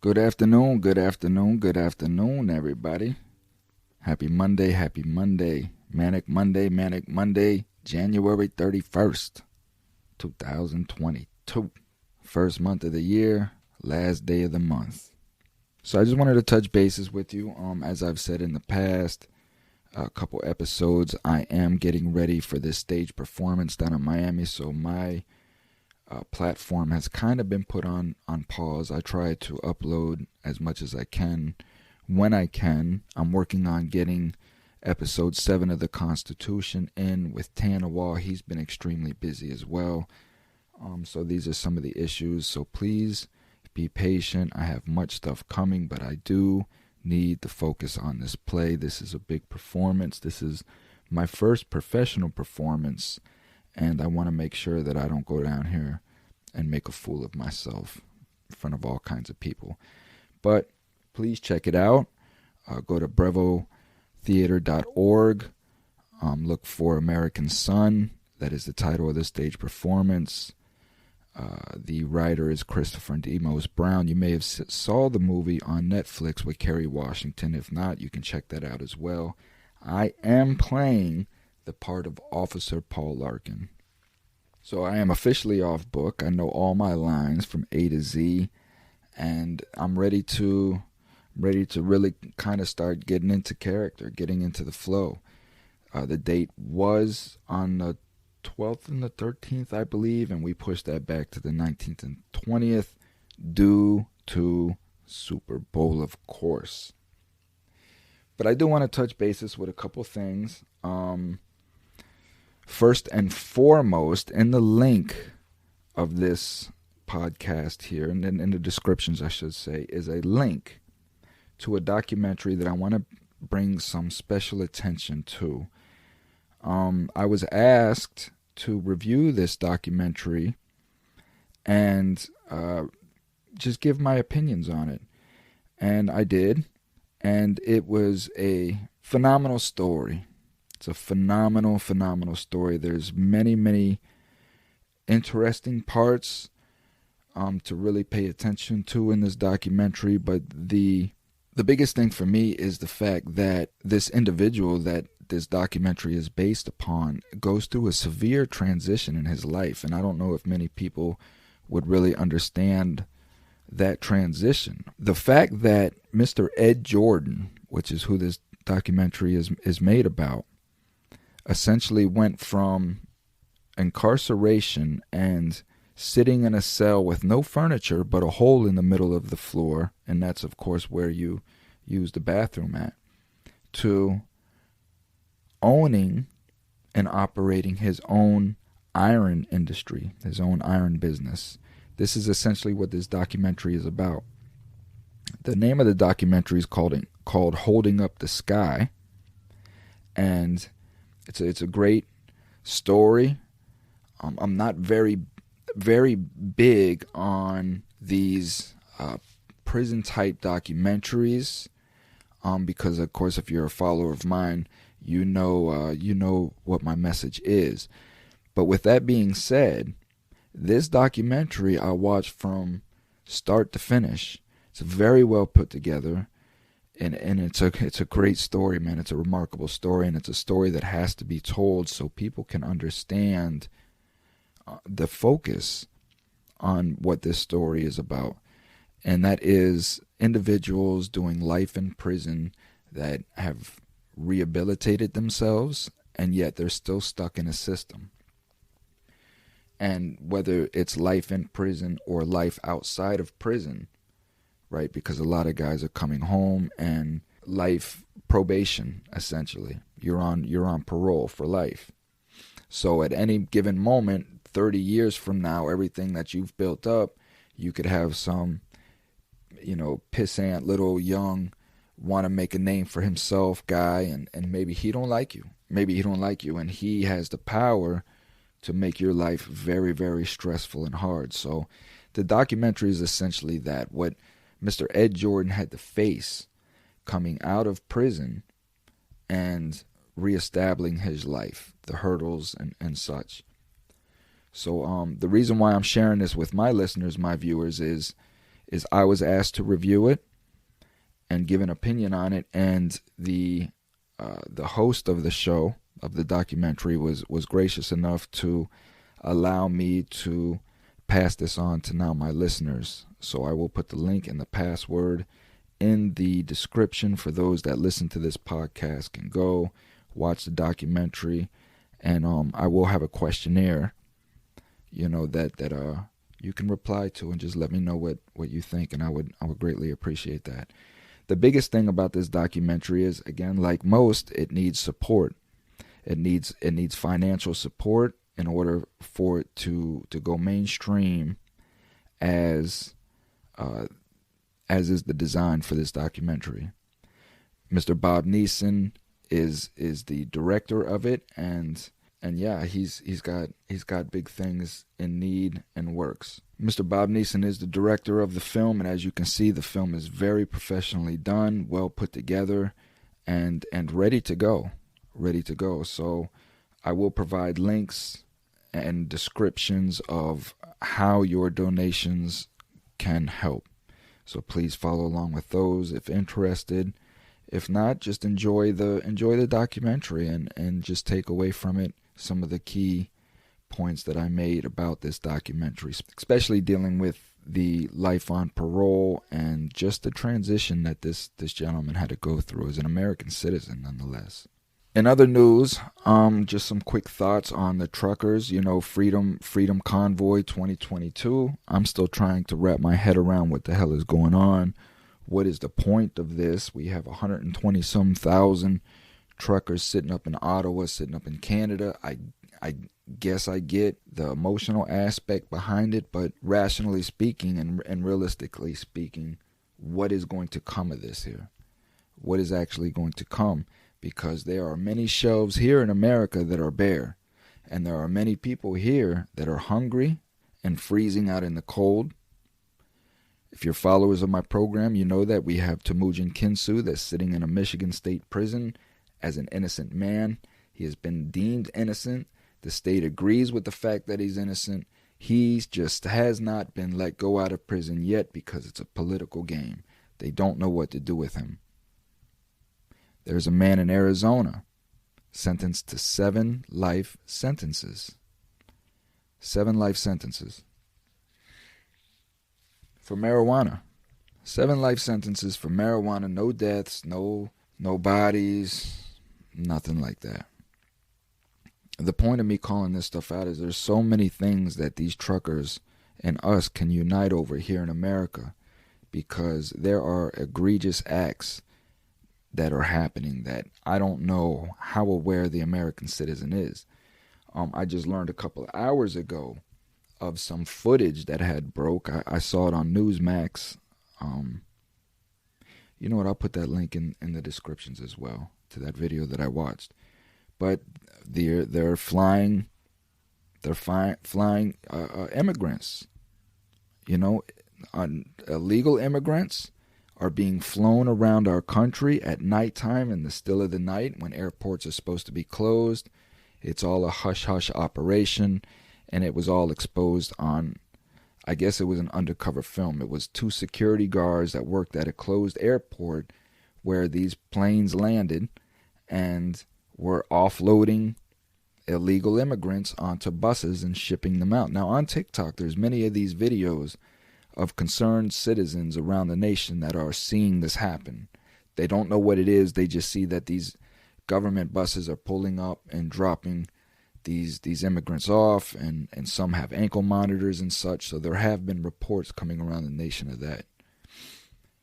Good afternoon, good afternoon, good afternoon, everybody. Happy Monday, Manic Monday, January 31st, 2022. First month of the year, last day of the month. So I just wanted to touch bases with you. As I've said in the past, a couple episodes, I am getting ready for this stage performance down in Miami, so my platform has kind of been put on pause. I try to upload as much as I can when I can. I'm working on getting episode 7 of the Constitution in with Tanawal. He's been extremely busy as well. So these are some of the issues. So please be patient. I have much stuff coming, but I do need to focus on this play. This is a big performance. This is my first professional performance, and I want to make sure that I don't go down here and make a fool of myself in front of all kinds of people. But please check it out. Go to brevotheater.org. Look for American Son. That is the title of the stage performance. The writer is Christopher Demos Brown. You may have saw the movie on Netflix with Kerry Washington. If not, you can check that out as well. I am playing the part of Officer Paul Larkin. So I am officially off book. I know all my lines from A to Z, and I'm ready to really kind of start getting into character, getting into the flow. The date was on the 12th and the 13th, I believe, and we pushed that back to the 19th and 20th due to Super Bowl, of course. But I do want to touch bases with a couple things. First and foremost, in the link of this podcast here, and then in the descriptions, I should say, is a link to a documentary that I want to bring some special attention to. I was asked to review this documentary and just give my opinions on it. And I did. And it was a phenomenal story. It's a phenomenal story. There's many interesting parts to really pay attention to in this documentary. But the biggest thing for me is the fact that this individual that this documentary is based upon goes through a severe transition in his life. And I don't know if many people would really understand that transition. The fact that Mr. Ed Jordan, which is who this documentary is made about, essentially went from incarceration and sitting in a cell with no furniture but a hole in the middle of the floor, and that's of course where you use the bathroom at, to owning and operating his own iron industry, his own iron business. This is essentially what this documentary is about. The name of the documentary is called Holding Up the Sky, and it's a great story. I'm not very big on these prison type documentaries because, of course, if you're a follower of mine, you know what my message is. But with that being said, this documentary I watched from start to finish. It's very well put together. And it's a great story, man. It's a remarkable story, and it's a story that has to be told so people can understand the focus on what this story is about. And that is individuals doing life in prison that have rehabilitated themselves, and yet they're still stuck in a system. And whether it's life in prison or life outside of prison, right? Because a lot of guys are coming home and life probation, essentially. You're on parole for life. So at any given moment, 30 years from now, everything that you've built up, you could have some, pissant little young, want to make a name for himself guy, and maybe he don't like you. And he has the power to make your life very, very stressful and hard. So the documentary is essentially that. What Mr. Ed Jordan had to face coming out of prison and reestablishing his life, the hurdles and such. So the reason why I'm sharing this with my listeners, my viewers, is is I was asked to review it and give an opinion on it, and the host of the show, of the documentary, was gracious enough to allow me to pass this on to now my listeners. So I will put the link and the password in the description for those that listen to this podcast can go watch the documentary, and I will have a questionnaire, that you can reply to and just let me know what you think, and I would greatly appreciate that. The biggest thing about this documentary is, again, like most, it needs support. It needs financial support in order for it to go mainstream as is the design for this documentary. Mr. Bob Neeson is the director of it, and yeah, he's got big things in need and works. Mr. Bob Neeson is the director of the film, and as you can see, the film is very professionally done, well put together, and ready to go. So I will provide links and descriptions of how your donations can help. So please follow along with those if interested. If not, just enjoy the documentary and just take away from it some of the key points that I made about this documentary, especially dealing with the life on parole and just the transition that this gentleman had to go through as an American citizen nonetheless. In other news, just some quick thoughts on the truckers, Freedom Convoy 2022. I'm still trying to wrap my head around what the hell is going on. What is the point of this? We have 120-some thousand truckers sitting up in Ottawa, sitting up in Canada. I guess I get the emotional aspect behind it, but rationally speaking and realistically speaking, what is going to come of this here? What is actually going to come? Because there are many shelves here in America that are bare, and there are many people here that are hungry and freezing out in the cold. If you're followers of my program, you know that we have Temujin Kinsu that's sitting in a Michigan state prison as an innocent man. He has been deemed innocent. The state agrees with the fact that he's innocent. He just has not been let go out of prison yet because it's a political game. They don't know what to do with him. There's a man in Arizona sentenced to 7 life sentences. 7 life sentences for marijuana. 7 life sentences for marijuana. No deaths, no bodies, nothing like that. The point of me calling this stuff out is there's so many things that these truckers and us can unite over here in America, because there are egregious acts that are happening that I don't know how aware the American citizen is. I just learned a couple of hours ago of some footage that had broke. I saw it on Newsmax. You know what? I'll put that link in the descriptions as well to that video that I watched. But they're flying immigrants. Illegal immigrants are being flown around our country at nighttime in the still of the night when airports are supposed to be closed. It's all a hush-hush operation, and it was all exposed on, I guess it was an undercover film. It was 2 security guards that worked at a closed airport where these planes landed and were offloading illegal immigrants onto buses and shipping them out. Now on TikTok, there's many of these videos of concerned citizens around the nation that are seeing this happen. They don't know what it is. They just see that these government buses are pulling up and dropping these immigrants off, and some have ankle monitors and such. So there have been reports coming around the nation of that.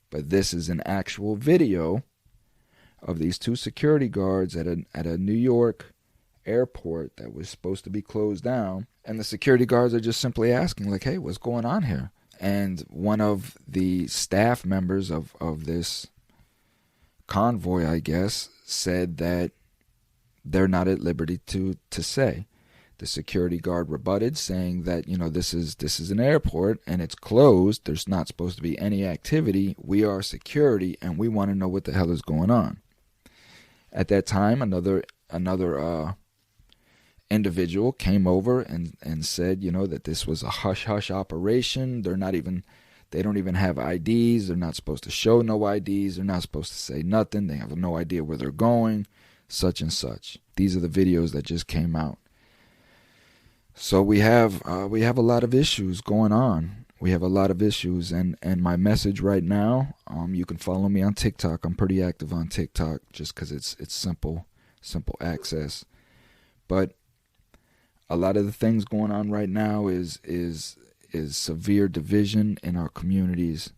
But this is an actual video of these 2 security guards at a New York airport that was supposed to be closed down, and the security guards are just simply asking, like, hey, what's going on here? And one of the staff members of this convoy, I guess, said that they're not at liberty to say. The security guard rebutted, saying that, this is an airport and it's closed. There's not supposed to be any activity. We are security and we want to know what the hell is going on. At that time, another individual came over and said, that this was a hush-hush operation. They're They don't even have IDs. They're not supposed to show no IDs. They're not supposed to say nothing. They have no idea where they're going, such and such. These are the videos that just came out. So we have a lot of issues going on. We have a lot of issues, and my message right now, you can follow me on TikTok. I'm pretty active on TikTok just because it's simple access. But a lot of the things going on right now is severe division in our communities,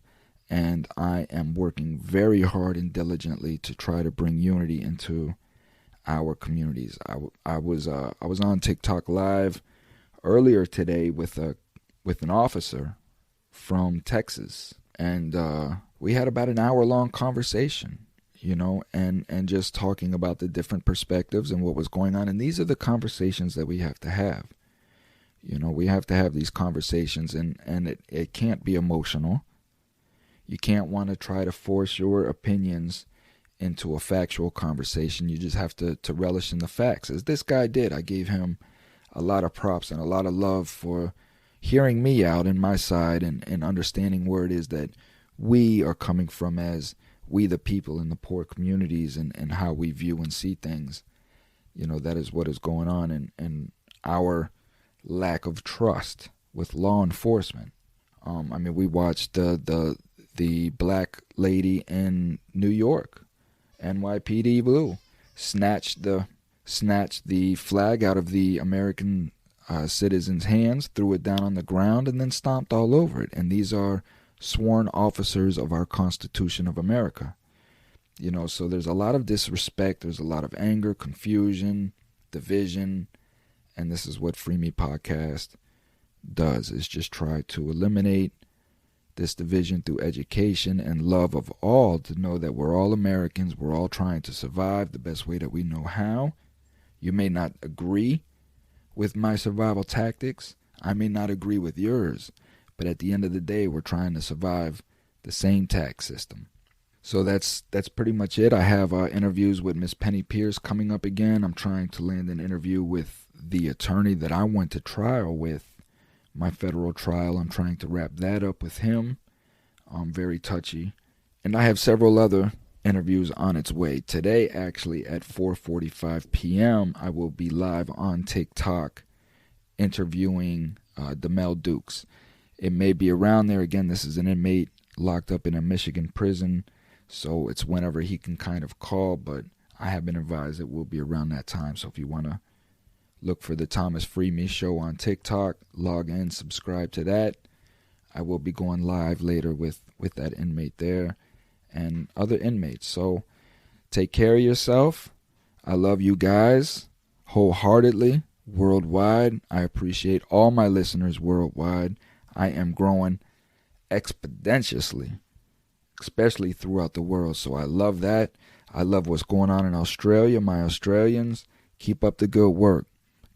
and I am working very hard and diligently to try to bring unity into our communities. I was on TikTok Live earlier today with an officer from Texas, and we had about an hour-long conversation, and just talking about the different perspectives and what was going on. And these are the conversations that we have to have. We have to have these conversations, and it can't be emotional. You can't want to try to force your opinions into a factual conversation. You just have to relish in the facts. As this guy did, I gave him a lot of props and a lot of love for hearing me out in my side and understanding where it is that we are coming from as we the people in the poor communities, and how we view and see things. That is what is going on, and our lack of trust with law enforcement. We watched the black lady in New York, NYPD Blue, snatched the flag out of the American citizens' hands, threw it down on the ground, and then stomped all over it. And these are sworn officers of our Constitution of America. So there's a lot of disrespect, there's a lot of anger, confusion, division, and this is what FreeMe Podcast does, is just try to eliminate this division through education and love of all, to know that we're all Americans, we're all trying to survive the best way that we know how. You may not agree with my survival tactics, I may not agree with yours, but at the end of the day, we're trying to survive the same tax system. So that's pretty much it. I have interviews with Miss Penny Pierce coming up again. I'm trying to land an interview with the attorney that I went to trial with, my federal trial. I'm trying to wrap that up with him. Very touchy. And I have several other interviews on its way. Today, actually, at 4:45 p.m., I will be live on TikTok interviewing DeMel Dukes. It may be around there. Again, this is an inmate locked up in a Michigan prison, so it's whenever he can kind of call, but I have been advised it will be around that time. So if you want to look for the Thomas FreeMe Show on TikTok, log in, subscribe to that. I will be going live later with that inmate there and other inmates. So take care of yourself. I love you guys wholeheartedly, worldwide. I appreciate all my listeners worldwide. I am growing exponentially, especially throughout the world. So I love that. I love what's going on in Australia. My Australians, keep up the good work.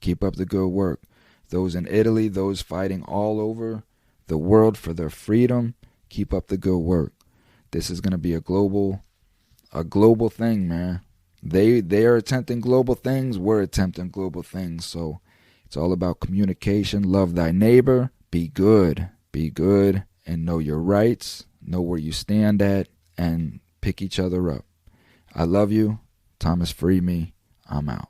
Keep up the good work. Those in Italy, those fighting all over the world for their freedom, keep up the good work. This is going to be a global thing, man. They are attempting global things. We're attempting global things. So it's all about communication. Love thy neighbor. Be good, and know your rights, know where you stand at, and pick each other up. I love you. Thomas FreeMe. I'm out.